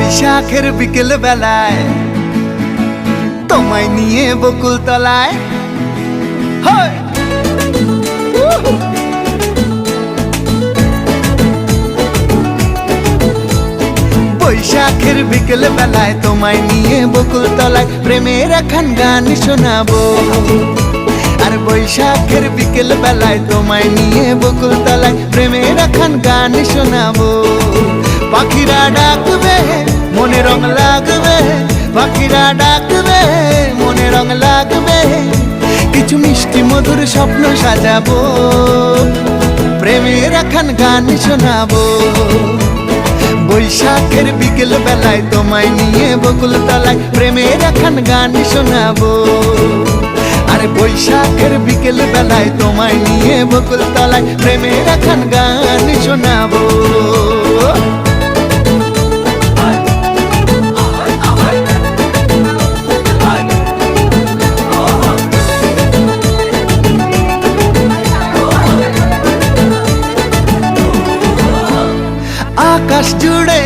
বৈশাখের বিকেল বেলায় তোমায় নিয়ে বকুল তলায় বৈশাখের বিকেল বেলায় তোমায় নিয়ে বকুল তলায় প্রেমের একখান গান শোনাবো। আর বৈশাখের বিকেল বেলায় তোমায় নিয়ে বকুল তলায় প্রেমের একখান গান শোনাবো। পাখিরা ডাকবে মনে রং লাগবে, পাখিরা ডাকবে মনে রং লাগবে, কিছু মিষ্টি মধুর স্বপ্ন সাজাবো, প্রেমের একখান গান শোনাবো। বৈশাখের বিকেল বেলায় তোমায় নিয়ে বকুল তলায় প্রেমের একখান গান শোনাবো। আরে বৈশাখের বিকেল বেলায় তোমায় নিয়ে বকুল তলায় প্রেমের একখান গান শোনাবো। আকাশ জুড়ে